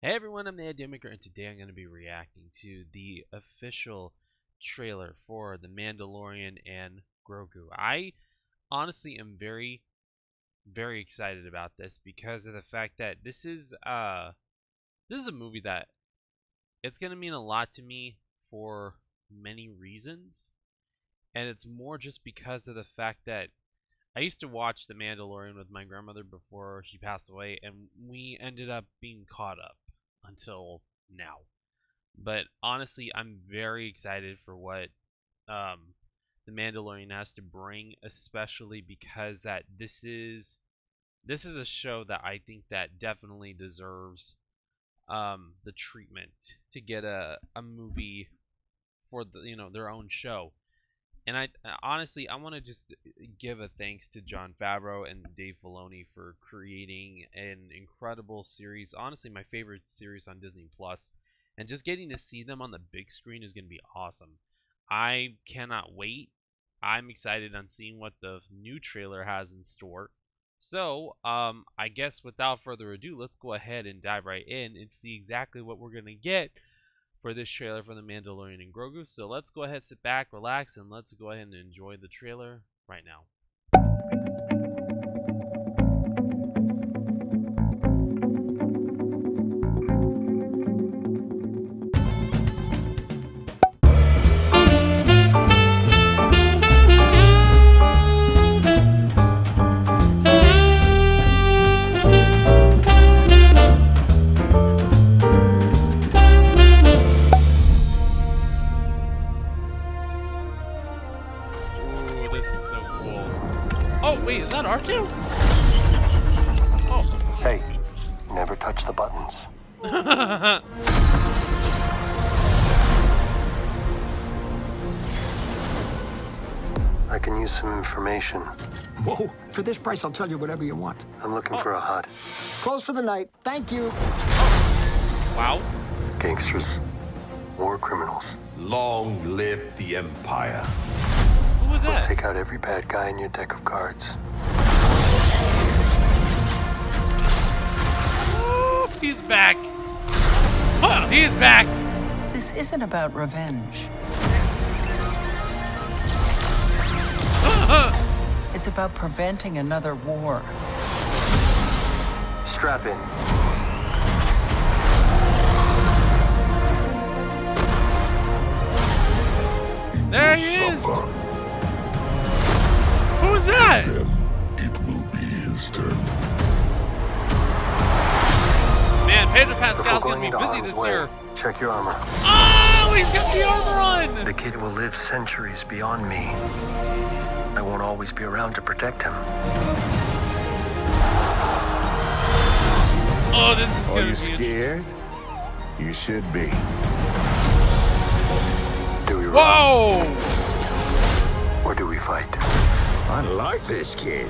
Hey everyone, I'm the Idea Maker, and today I'm going to be reacting to the official trailer for The Mandalorian and Grogu. I honestly am very excited about this because of the fact that this is a movie that it's going to mean a lot to me for many reasons, and it's more just because of the fact that I used to watch The Mandalorian with my grandmother before she passed away, and we ended up being caught up until now. But honestly, I'm very excited for what The Mandalorian has to bring, especially because that this is a show that I think that definitely deserves the treatment to get a movie for their own show. And I honestly, I want to just give a thanks to Jon Favreau and Dave Filoni for creating an incredible series. Honestly, my favorite series on Disney Plus, and just getting to see them on the big screen is going to be awesome. I cannot wait. I'm excited on seeing what the new trailer has in store. So, I guess without further ado, let's go ahead and dive right in and see exactly what we're going to get for this trailer for The Mandalorian and Grogu. So let's go ahead, sit back, relax, and let's go ahead and enjoy the trailer right now. Ooh, this is so cool. Oh, wait, is that R2? Oh. Hey, never touch the buttons. I can use some information. Whoa, for this price, I'll tell you whatever you want. I'm looking for a hut. Close for the night. Thank you. Wow. Gangsters, war criminals. Long live the Empire. Who was We'll that? take out every bad guy in your deck of cards. Oh, he's back. Oh, he's back. This isn't about revenge. It's about preventing another war. Strap in. There he is. Who's that? It will be his turn. Man, Pedro Before Pascal's going gonna be into busy harm's this way, year. check your armor. Oh, he's got the armor on. The kid will live centuries beyond me. I won't always be around to protect him. Oh, this is Are gonna you be interesting. scared? You should be. Do we run Whoa! or do we fight? I like this kid.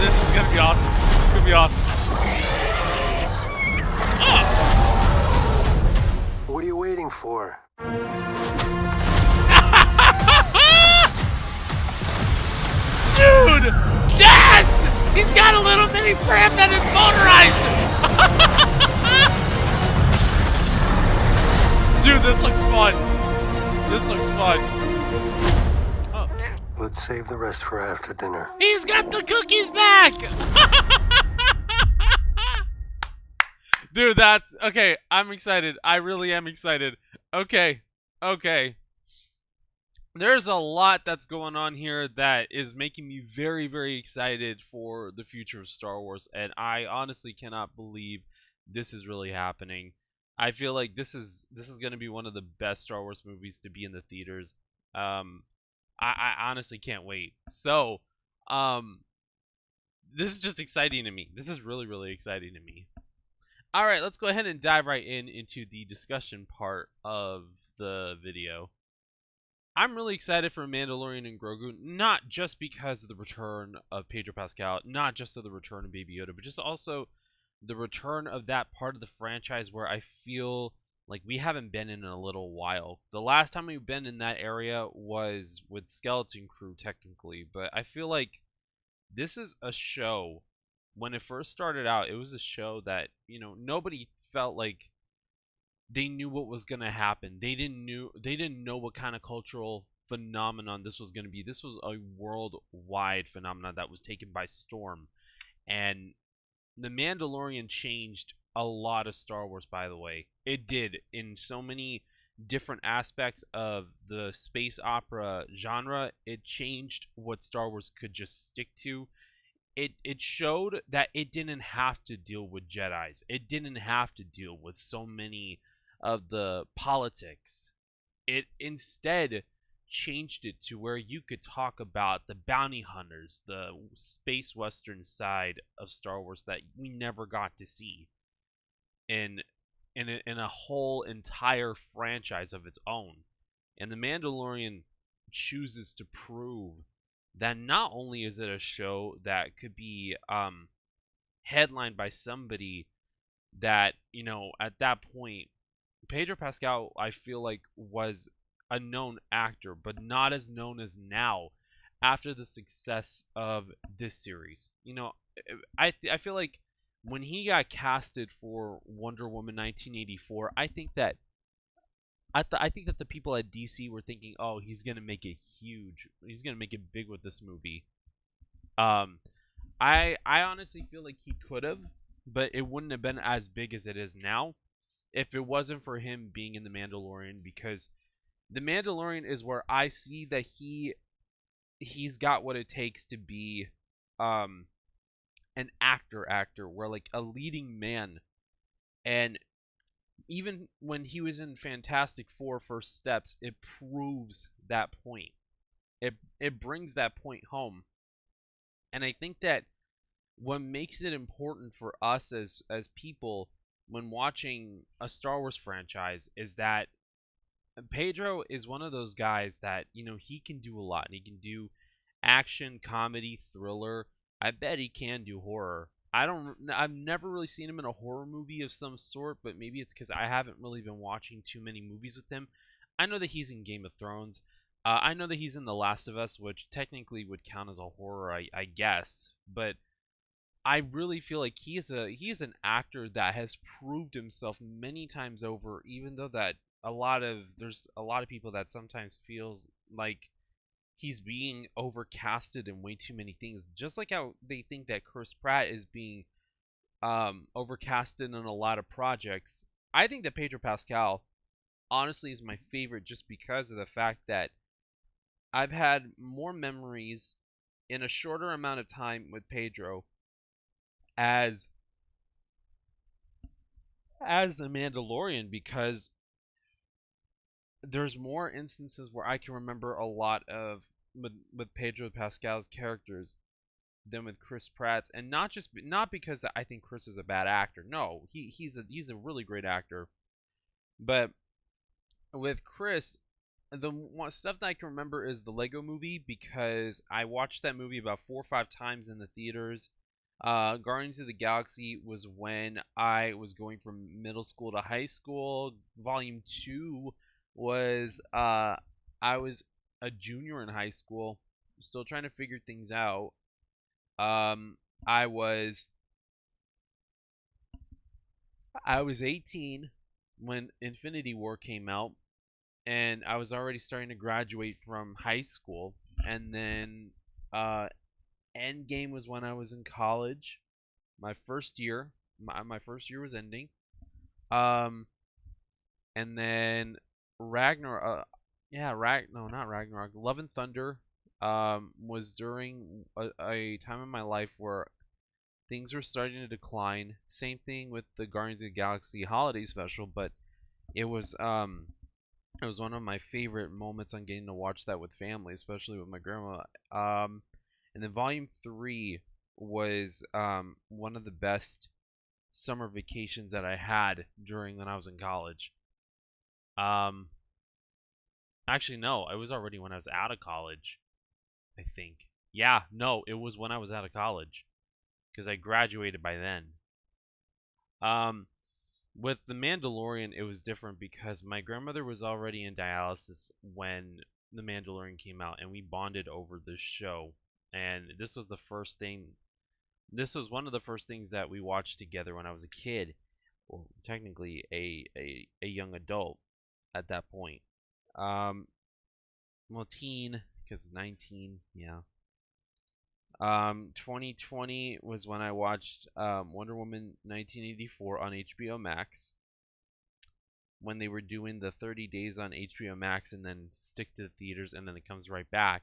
This is gonna be awesome. This is gonna be awesome. What are you waiting for? Dude! Yes! He's got a little mini pram that is motorized! Dude, this looks fun. This looks fun. Oh, Let's save the rest for after dinner. he's got the cookies back! Dude, that's... Okay, I'm excited. I really am excited. Okay. There's a lot that's going on here that is making me very excited for the future of Star Wars, and I honestly cannot believe this is really happening. I feel like this is going to be one of the best Star Wars movies to be in the theaters. I honestly can't wait. So, this is just exciting to me. This is really exciting to me. All right, let's go ahead and dive right into the discussion part of the video. I'm really excited for Mandalorian and Grogu, not just because of the return of Pedro Pascal, not just of the return of Baby Yoda, but just also the return of that part of the franchise where I feel like we haven't been in a little while. The last time we've been in that area was with Skeleton Crew, technically, but I feel like this is a show. When it first started out, it was a show that, nobody felt like they knew what was going to happen. They didn't know what kind of cultural phenomenon this was going to be. This was a worldwide phenomenon that was taken by storm. And The Mandalorian changed a lot of Star Wars, by the way. It did, in so many different aspects of the space opera genre. It changed what Star Wars could just stick to. It showed that it didn't have to deal with Jedis. It didn't have to deal with so many of the politics. It instead changed it to where you could talk about the bounty hunters, the space western side of Star Wars that we never got to see in a whole entire franchise of its own. And The Mandalorian chooses to prove that not only is it a show that could be headlined by somebody that, at that point, Pedro Pascal, I feel like, was a known actor, but not as known as now after the success of this series. I feel like when he got casted for Wonder Woman 1984, I think that the people at DC were thinking, "Oh, he's gonna make it huge. He's gonna make it big with this movie." I honestly feel like he could have, but it wouldn't have been as big as it is now if it wasn't for him being in The Mandalorian, because The Mandalorian is where I see that he's got what it takes to be an actor where, like, a leading man. And even when he was in Fantastic Four First Steps, it proves that point. It brings that point home. And I think that what makes it important for us as people when watching a Star Wars franchise is that Pedro is one of those guys that, he can do a lot. And he can do action, comedy, thriller. I bet he can do horror. I've never really seen him in a horror movie of some sort, but maybe it's because I haven't really been watching too many movies with him. I know that he's in Game of Thrones. I know that he's in The Last of Us, which technically would count as a horror, I guess. But I really feel like he is an actor that has proved himself many times over, even though that there's a lot of people that sometimes feels like he's being overcasted in way too many things. Just like how they think that Chris Pratt is being overcasted in a lot of projects. I think that Pedro Pascal honestly is my favorite just because of the fact that I've had more memories in a shorter amount of time with Pedro as a Mandalorian, because there's more instances where I can remember a lot of with Pedro Pascal's characters than with Chris Pratt's, and not because I think Chris is a bad actor. No, he's a really great actor, but with Chris, the stuff that I can remember is the Lego Movie, because I watched that movie about 4 or 5 times in the theaters. Guardians of the Galaxy was when I was going from middle school to high school. Volume 2 was I was a junior in high school, still trying to figure things out. I was 18 when Infinity War came out, and I was already starting to graduate from high school. And then Endgame was when I was in college. My first year was ending. And then Ragnarok, not Ragnarok. Love and Thunder was during a time in my life where things were starting to decline. Same thing with the Guardians of the Galaxy holiday special, but it was one of my favorite moments on getting to watch that with family, especially with my grandma. And then Volume 3 was one of the best summer vacations that I had during when I was in college. Actually, no, it was already when I was out of college, I think. Yeah, no, it was when I was out of college, because I graduated by then. With The Mandalorian, it was different because my grandmother was already in dialysis when The Mandalorian came out, and we bonded over this show. And this was one of the first things that we watched together when I was a kid. or technically a young adult at that point. Well, teen, because 19, yeah. 2020 was when I watched Wonder Woman 1984 on HBO Max, when they were doing the 30 days on HBO Max and then stick to the theaters and then it comes right back.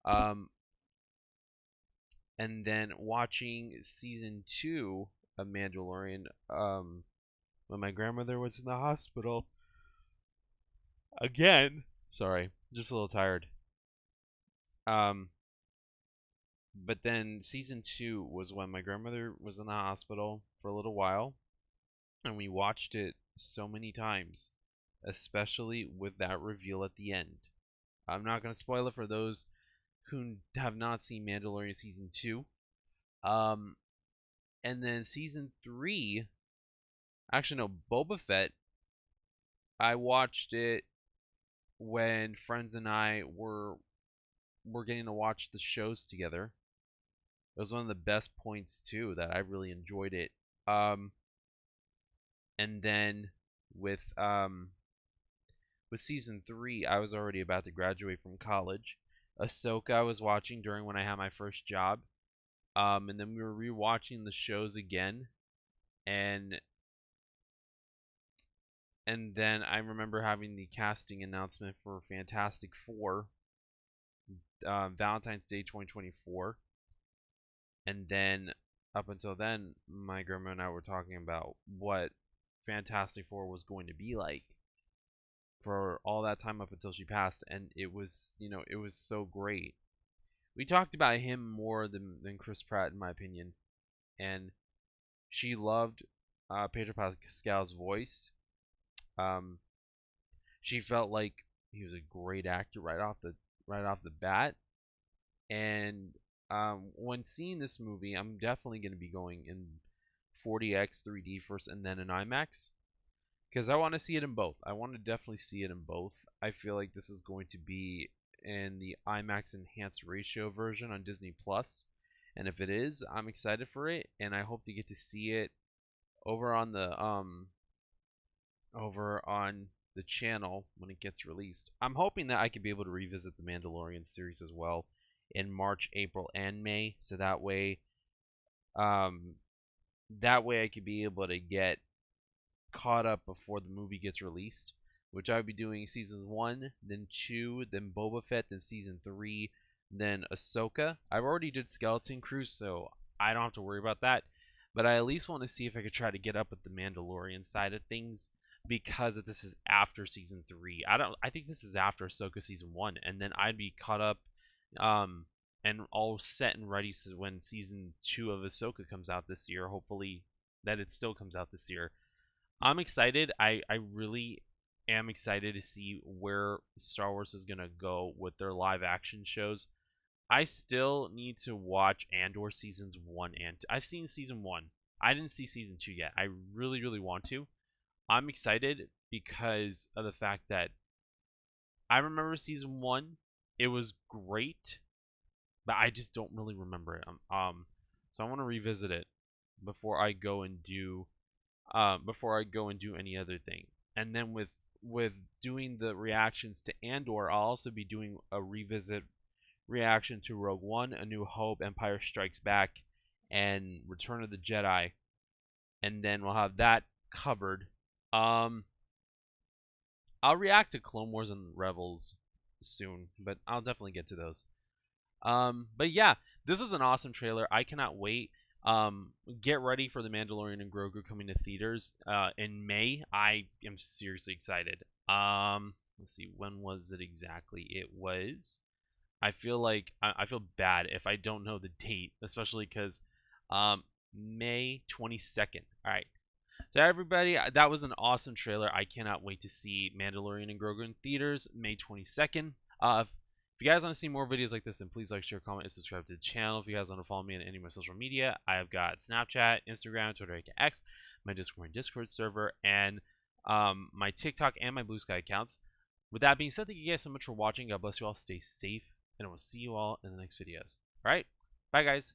And then watching season 2 of Mandalorian when my grandmother was in the hospital again. Sorry, just a little tired. But then season 2 was when my grandmother was in the hospital for a little while, and we watched it so many times, especially with that reveal at the end. I'm not going to spoil it for those who have not seen Mandalorian season 2. And then season 3, actually no, Boba Fett, I watched it when friends and I were getting to watch the shows together. It was one of the best points too, that I really enjoyed it. And then with season 3, I was already about to graduate from college. Ahsoka I was watching during when I had my first job. And then we were rewatching the shows again, and then I remember having the casting announcement for Fantastic Four, Valentine's Day 2024. And then up until then, my grandma and I were talking about what Fantastic Four was going to be like for all that time up until she passed, and it was, it was so great. We talked about him more than Chris Pratt, in my opinion, and she loved Pedro Pascal's voice. She felt like he was a great actor right off the bat, and when seeing this movie, I'm definitely going to be going in 40x 3D first and then in IMAX, because I want to see it in both. I want to definitely see it in both. I feel like this is going to be in the IMAX enhanced ratio version on Disney Plus, and if it is, I'm excited for it, and I hope to get to see it over on the channel when it gets released. I'm hoping that I could be able to revisit the Mandalorian series as well in March, April, and May, so that way I could be able to get caught up before the movie gets released, which I would be doing seasons 1, then 2, then Boba Fett, then season 3, then Ahsoka. I've already did Skeleton Crew, so I don't have to worry about that, but I at least want to see if I could try to get up with the Mandalorian side of things, because this is after season 3. I think this is after Ahsoka season 1, and then I'd be caught up and all set and ready when season 2 of Ahsoka comes out this year. Hopefully that it still comes out this year. I'm excited. I really am excited to see where Star Wars is going to go with their live action shows. I still need to watch Andor seasons 1 and 2. I've seen season 1. I didn't see season 2 yet. I really, really want to. I'm excited because of the fact that I remember season 1. It was great, but I just don't really remember it. So I want to revisit it before I go and do any other thing. And then with doing the reactions to Andor, I'll also be doing a reaction to Rogue One, A New Hope, Empire Strikes Back, and Return of the Jedi. And then we'll have that covered. I'll react to Clone Wars and Rebels soon, but I'll definitely get to those. But yeah, this is an awesome trailer. I cannot wait. Get ready for the Mandalorian and Grogu coming to theaters in May. I am seriously excited. Let's see, when was it exactly? It was, I feel like I feel bad if I don't know the date, especially because May 22nd. All right. So everybody, that was an awesome trailer. I cannot wait to see Mandalorian and Grogu in theaters May 22nd. If you guys want to see more videos like this, then please like, share, comment, and subscribe to the channel. If you guys want to follow me on any of my social media, I have got Snapchat, Instagram, Twitter, aka X, my Discord server, and my TikTok and my Blue Sky accounts. With that being said, thank you guys so much for watching. God bless you all. Stay safe, and I will see you all in the next videos. All right, bye guys.